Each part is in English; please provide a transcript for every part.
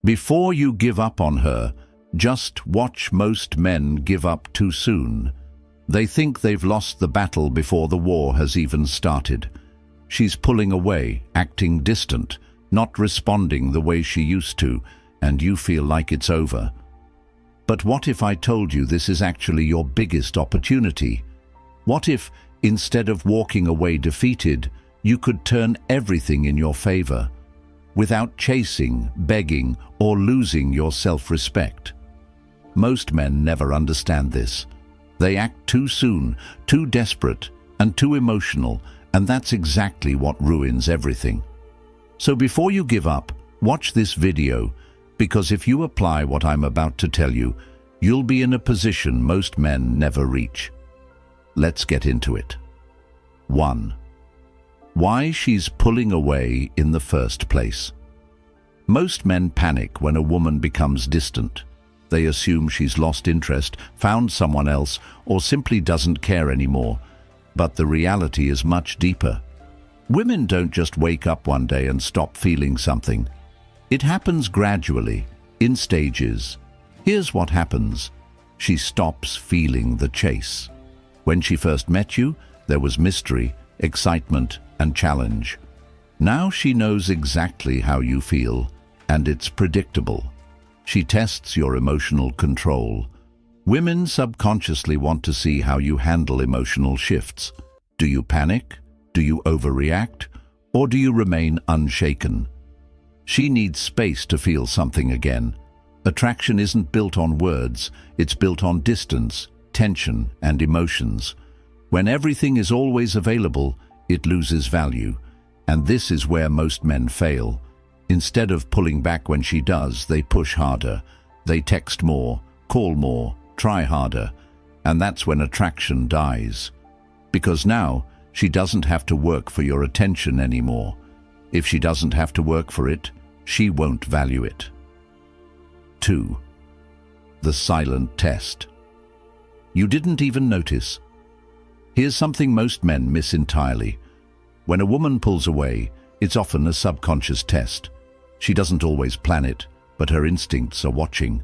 Before you give up on her, just watch. Most men give up too soon. They think they've lost the battle before the war has even started. She's pulling away, acting distant, not responding the way she used to, and you feel like it's over. But what if I told you this is actually your biggest opportunity? What if, instead of walking away defeated, you could turn everything in your favor, without chasing, begging, or losing your self-respect? Most men never understand this. They act too soon, too desperate, and too emotional, and that's exactly what ruins everything. So before you give up, watch this video, because if you apply what I'm about to tell you, you'll be in a position most men never reach. Let's get into it. 1. Why she's pulling away in the first place. Most men panic when a woman becomes distant. They assume she's lost interest, found someone else, or simply doesn't care anymore. But the reality is much deeper. Women don't just wake up one day and stop feeling something. It happens gradually, in stages. Here's what happens. She stops feeling the chase. When she first met you, there was mystery, excitement, and challenge. Now she knows exactly how you feel, and it's predictable. She tests your emotional control. Women subconsciously want to see how you handle emotional shifts. Do you panic? Do you overreact? Or do you remain unshaken? She needs space to feel something again. Attraction isn't built on words, it's built on distance, tension, and emotions. When everything is always available, it loses value. And this is where most men fail. Instead of pulling back when she does, they push harder. They text more, call more, try harder. And that's when attraction dies. Because now, she doesn't have to work for your attention anymore. If she doesn't have to work for it, she won't value it. 2. The silent test. You didn't even notice. Here's something most men miss entirely. When a woman pulls away, it's often a subconscious test. She doesn't always plan it, but her instincts are watching.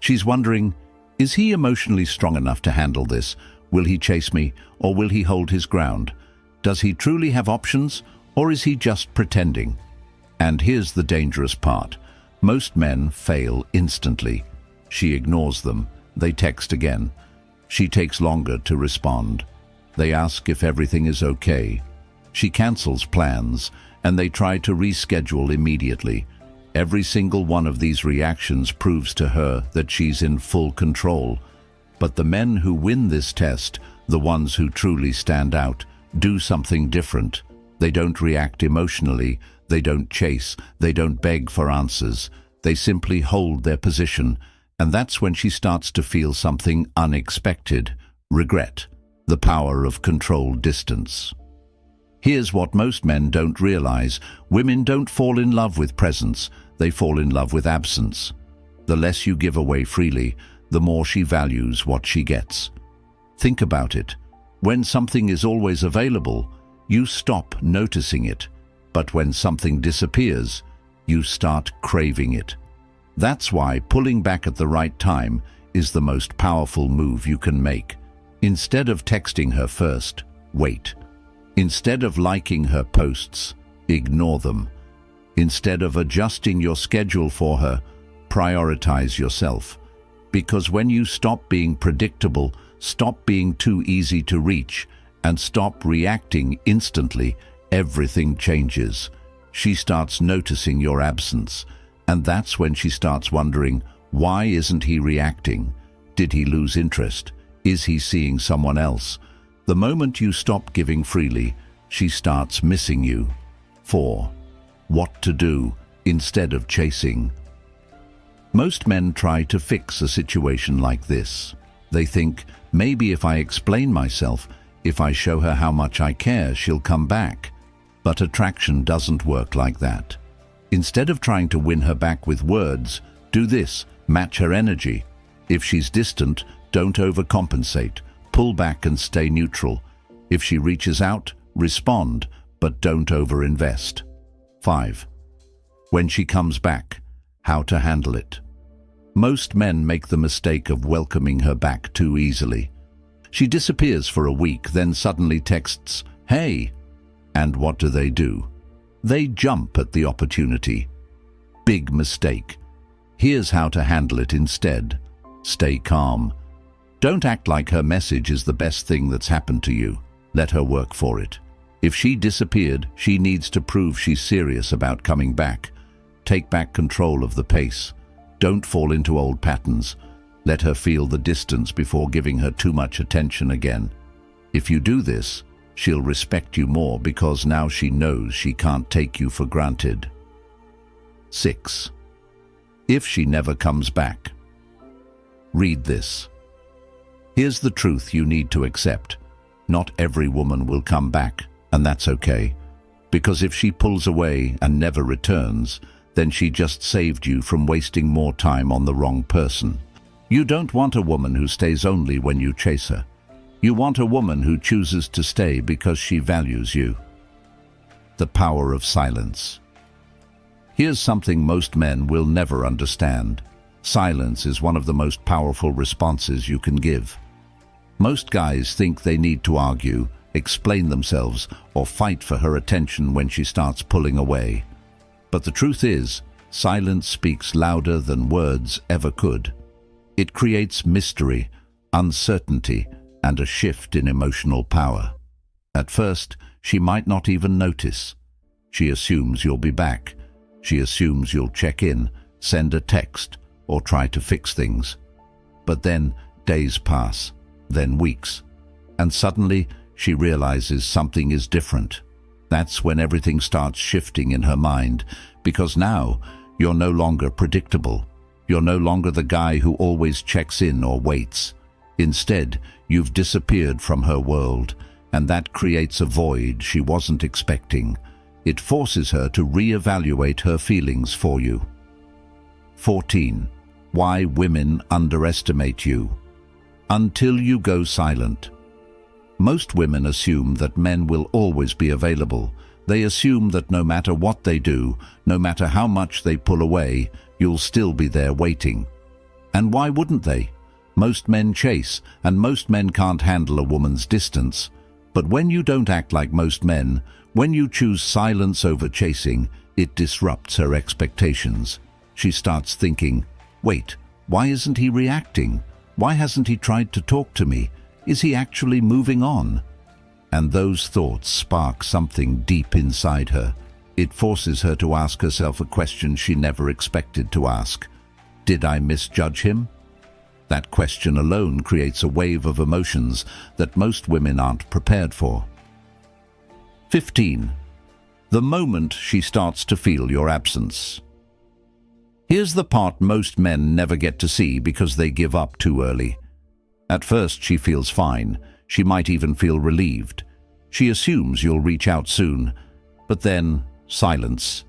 She's wondering, is he emotionally strong enough to handle this? Will he chase me, or will he hold his ground? Does he truly have options, or is he just pretending? And here's the dangerous part. Most men fail instantly. She ignores them. They text again. She takes longer to respond. They ask if everything is okay. She cancels plans, and they try to reschedule immediately. Every single one of these reactions proves to her that she's in full control. But the men who win this test, the ones who truly stand out, do something different. They don't react emotionally, they don't chase, they don't beg for answers. They simply hold their position, and that's when she starts to feel something unexpected: regret, the power of controlled distance. Here's what most men don't realize. Women don't fall in love with presence, they fall in love with absence. The less you give away freely, the more she values what she gets. Think about it. When something is always available, you stop noticing it. But when something disappears, you start craving it. That's why pulling back at the right time is the most powerful move you can make. Instead of texting her first, wait. Instead of liking her posts, ignore them. Instead of adjusting your schedule for her, prioritize yourself. Because when you stop being predictable, stop being too easy to reach, and stop reacting instantly, everything changes. She starts noticing your absence, and that's when she starts wondering, why isn't he reacting? Did he lose interest? Is he seeing someone else? The moment you stop giving freely, she starts missing you. 4. What to do instead of chasing. Most men try to fix a situation like this. They think, maybe if I explain myself, if I show her how much I care, she'll come back. But attraction doesn't work like that. Instead of trying to win her back with words, do this: match her energy. If she's distant, don't overcompensate. Pull back and stay neutral. If she reaches out, respond, but don't overinvest. 5. When she comes back, How to handle it. Most men make the mistake of welcoming her back too easily. She disappears for a week, then suddenly texts, "Hey!" And what do? They jump at the opportunity. Big mistake. Here's how to handle it instead. Stay calm. Don't act like her message is the best thing that's happened to you. Let her work for it. If she disappeared, she needs to prove she's serious about coming back. Take back control of the pace. Don't fall into old patterns. Let her feel the distance before giving her too much attention again. If you do this, she'll respect you more because now she knows she can't take you for granted. 6. If she never comes back. Read this. Here's the truth you need to accept. Not every woman will come back, and that's okay. Because if she pulls away and never returns, then she just saved you from wasting more time on the wrong person. You don't want a woman who stays only when you chase her. You want a woman who chooses to stay because she values you. The power of silence. Here's something most men will never understand. Silence is one of the most powerful responses you can give. Most guys think they need to argue, explain themselves, or fight for her attention when she starts pulling away. But the truth is, silence speaks louder than words ever could. It creates mystery, uncertainty, and a shift in emotional power. At first, she might not even notice. She assumes you'll be back. She assumes you'll check in, send a text, or try to fix things. But then days pass, then weeks, and suddenly she realizes something is different. That's when everything starts shifting in her mind, because now you're no longer predictable. You're no longer the guy who always checks in or waits. Instead, you've disappeared from her world, and that creates a void she wasn't expecting. It forces her to reevaluate her feelings for you. 14. Why women underestimate you. Until you go silent. Most women assume that men will always be available. They assume that no matter what they do, no matter how much they pull away, you'll still be there waiting. And why wouldn't they? Most men chase, and most men can't handle a woman's distance. But when you don't act like most men, when you choose silence over chasing, it disrupts her expectations. She starts thinking, wait, why isn't he reacting? Why hasn't he tried to talk to me? Is he actually moving on? And those thoughts spark something deep inside her. It forces her to ask herself a question she never expected to ask. Did I misjudge him? That question alone creates a wave of emotions that most women aren't prepared for. 15. The moment she starts to feel your absence. Here's the part most men never get to see because they give up too early. At first she feels fine. She might even feel relieved. She assumes you'll reach out soon. But then, silence.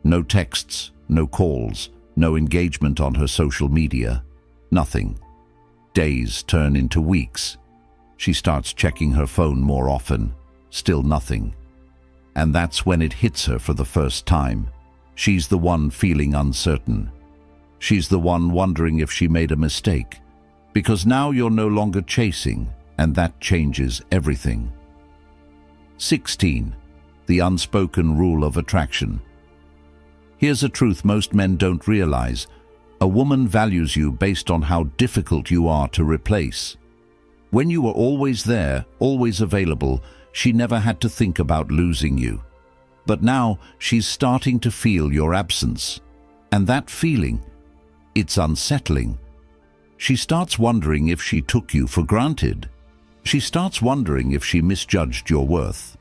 No texts, no calls, no engagement on her social media. Nothing. Days turn into weeks. She starts checking her phone more often. Still nothing. And that's when it hits her for the first time. She's the one feeling uncertain. She's the one wondering if she made a mistake. Because now you're no longer chasing, and that changes everything. 16. The unspoken rule of attraction. Here's a truth most men don't realize. A woman values you based on how difficult you are to replace. When you were always there, always available, she never had to think about losing you. But now she's starting to feel your absence. And that feeling, it's unsettling. She starts wondering if she took you for granted. She starts wondering if she misjudged your worth.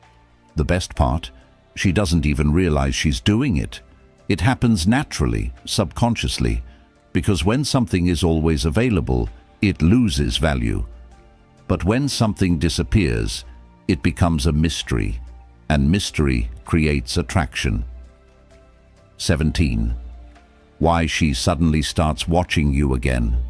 The best part, she doesn't even realize she's doing it. It happens naturally, subconsciously, because when something is always available, it loses value. But when something disappears, it becomes a mystery, and mystery creates attraction. 17. Why she suddenly starts watching you again.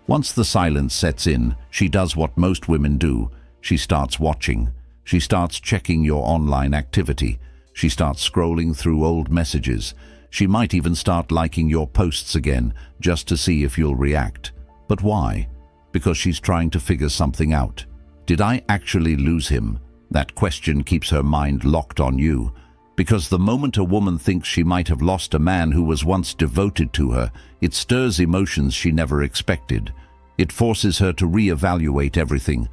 Once the silence sets in, she does what most women do. She starts watching. She starts checking your online activity. She starts scrolling through old messages. She might even start liking your posts again, just to see if you'll react. But why? Because she's trying to figure something out. Did I actually lose him? That question keeps her mind locked on you. Because the moment a woman thinks she might have lost a man who was once devoted to her, it stirs emotions she never expected. It forces her to reevaluate everything,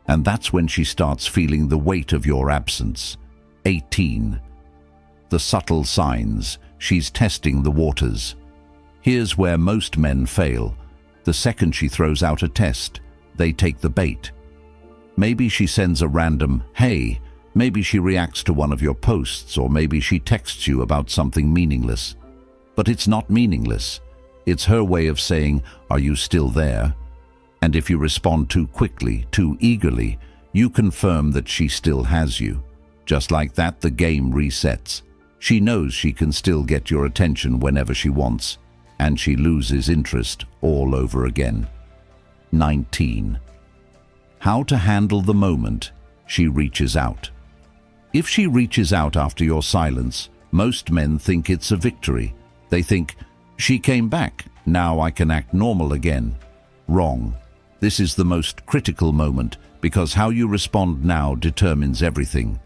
and that's when she starts feeling the weight of your absence. 18. The subtle signs. She's testing the waters. Here's where most men fail. The second she throws out a test, they take the bait. Maybe she sends a random, "Hey," maybe she reacts to one of your posts, or maybe she texts you about something meaningless. But it's not meaningless. It's her way of saying, "Are you still there?" And if you respond too quickly, too eagerly, you confirm that she still has you. Just like that, the game resets. She knows she can still get your attention whenever she wants, and she loses interest all over again. 19. How to handle the moment she reaches out. If she reaches out after your silence, most men think it's a victory. They think, "She came back, now I can act normal again." Wrong. This is the most critical moment, because how you respond now determines everything.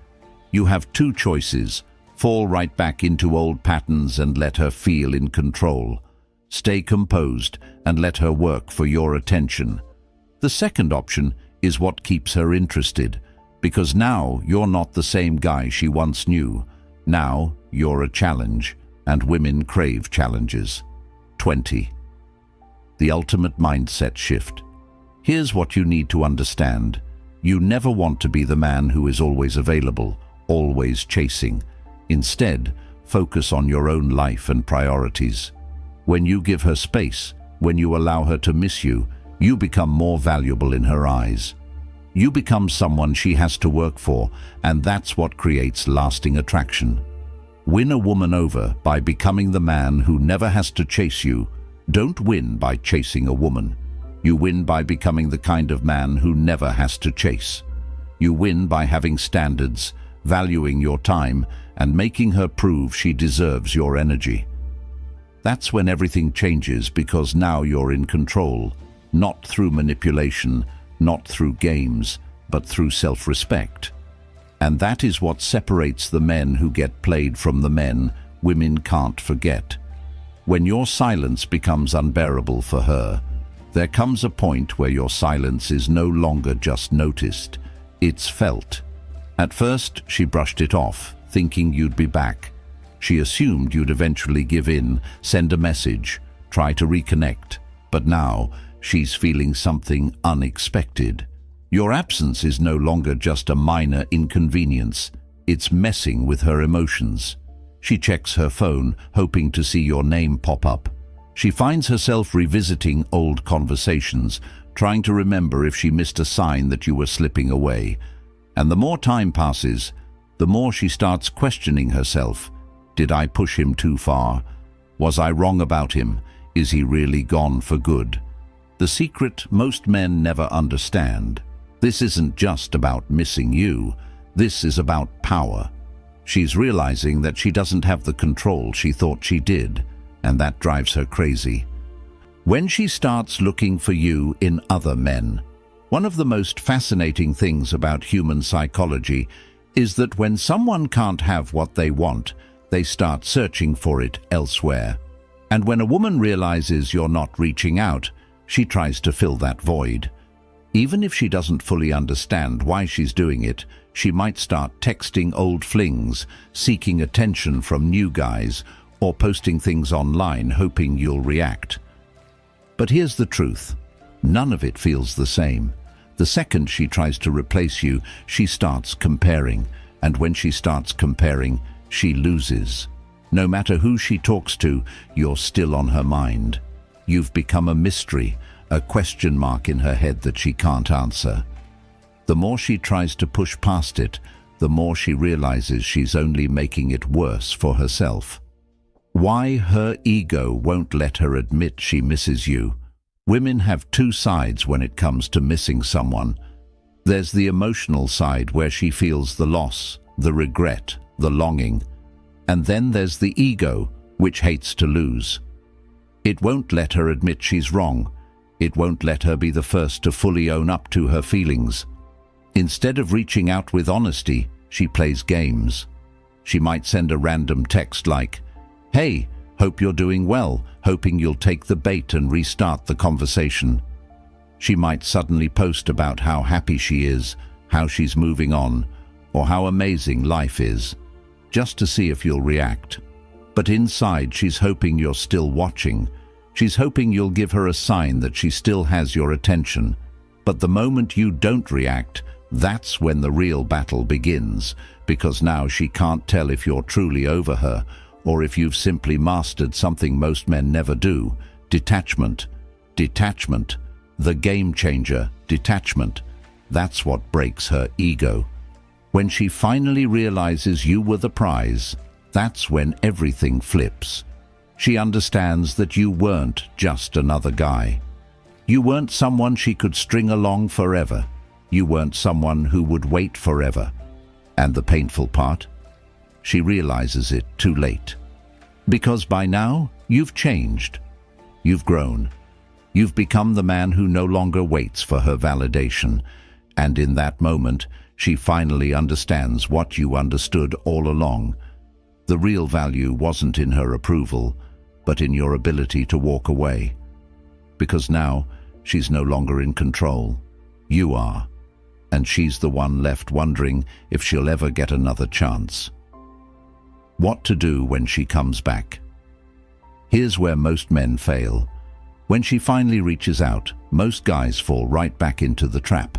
You have two choices: fall right back into old patterns and let her feel in control. Stay composed and let her work for your attention. The second option is what keeps her interested, because now you're not the same guy she once knew. Now you're a challenge, and women crave challenges. 20. The ultimate mindset shift. Here's what you need to understand. You never want to be the man who is always available, always chasing. Instead, focus on your own life and priorities. When you give her space, when you allow her to miss you, you become more valuable in her eyes. You become someone she has to work for, and that's what creates lasting attraction. Win a woman over by becoming the man who never has to chase you. Don't win by chasing a woman. You win by becoming the kind of man who never has to chase. You win by having standards, valuing your time, and making her prove she deserves your energy. That's when everything changes, because now you're in control, not through manipulation, not through games, but through self-respect. And that is what separates the men who get played from the men women can't forget. When your silence becomes unbearable for her, there comes a point where your silence is no longer just noticed, it's felt. At first, she brushed it off, thinking you'd be back. She assumed you'd eventually give in, send a message, try to reconnect. But now, she's feeling something unexpected. Your absence is no longer just a minor inconvenience. It's messing with her emotions. She checks her phone, hoping to see your name pop up. She finds herself revisiting old conversations, trying to remember if she missed a sign that you were slipping away. And the more time passes, the more she starts questioning herself. Did I push him too far? Was I wrong about him? Is he really gone for good? The secret most men never understand. This isn't just about missing you. This is about power. She's realizing that she doesn't have the control she thought she did, and that drives her crazy. When she starts looking for you in other men, one of the most fascinating things about human psychology is that when someone can't have what they want, they start searching for it elsewhere. And when a woman realizes you're not reaching out, she tries to fill that void. Even if she doesn't fully understand why she's doing it, she might start texting old flings, seeking attention from new guys, or posting things online hoping you'll react. But here's the truth. None of it feels the same. The second she tries to replace you, she starts comparing. And when she starts comparing, she loses. No matter who she talks to, you're still on her mind. You've become a mystery, a question mark in her head that she can't answer. The more she tries to push past it, the more she realizes she's only making it worse for herself. Why her ego won't let her admit she misses you. Women have two sides when it comes to missing someone. There's the emotional side where she feels the loss, the regret, the longing. And then there's the ego, which hates to lose. It won't let her admit she's wrong. It won't let her be the first to fully own up to her feelings. Instead of reaching out with honesty, she plays games. She might send a random text like, "Hey, hope you're doing well," hoping you'll take the bait and restart the conversation. She might suddenly post about how happy she is, how she's moving on, or how amazing life is, just to see if you'll react. But inside, she's hoping you're still watching. She's hoping you'll give her a sign that she still has your attention. But the moment you don't react, that's when the real battle begins, because now she can't tell if you're truly over her or if you've simply mastered something most men never do: detachment. Detachment. The game changer, detachment. That's what breaks her ego. When she finally realizes you were the prize, that's when everything flips. She understands that you weren't just another guy. You weren't someone she could string along forever. You weren't someone who would wait forever. And the painful part? She realizes it too late. Because by now, you've changed. You've grown. You've become the man who no longer waits for her validation. And in that moment, she finally understands what you understood all along. The real value wasn't in her approval, but in your ability to walk away. Because now, she's no longer in control. You are. And she's the one left wondering if she'll ever get another chance. What to do when she comes back? Here's where most men fail. When she finally reaches out, most guys fall right back into the trap.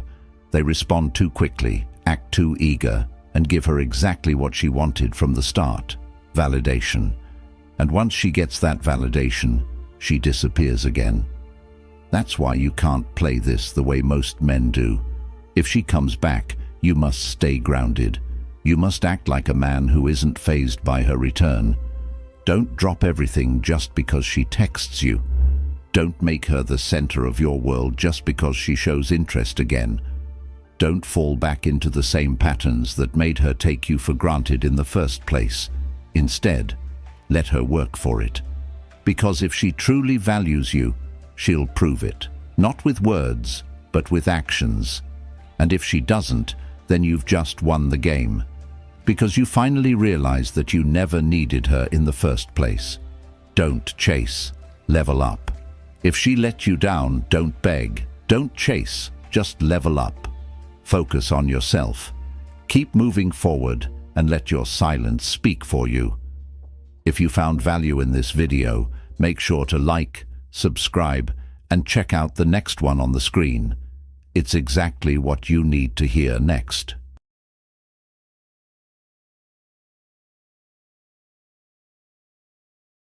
They respond too quickly, act too eager, and give her exactly what she wanted from the start: validation. And once she gets that validation, she disappears again. That's why you can't play this the way most men do. If she comes back, you must stay grounded. You must act like a man who isn't fazed by her return. Don't drop everything just because she texts you. Don't make her the center of your world just because she shows interest again. Don't fall back into the same patterns that made her take you for granted in the first place. Instead, let her work for it. Because if she truly values you, she'll prove it. Not with words, but with actions. And if she doesn't, then you've just won the game. Because you finally realize that you never needed her in the first place. Don't chase. Level up. If she let you down, don't beg. Don't chase. Just level up. Focus on yourself. Keep moving forward and let your silence speak for you. If you found value in this video, make sure to like, subscribe, and check out the next one on the screen. It's exactly what you need to hear next.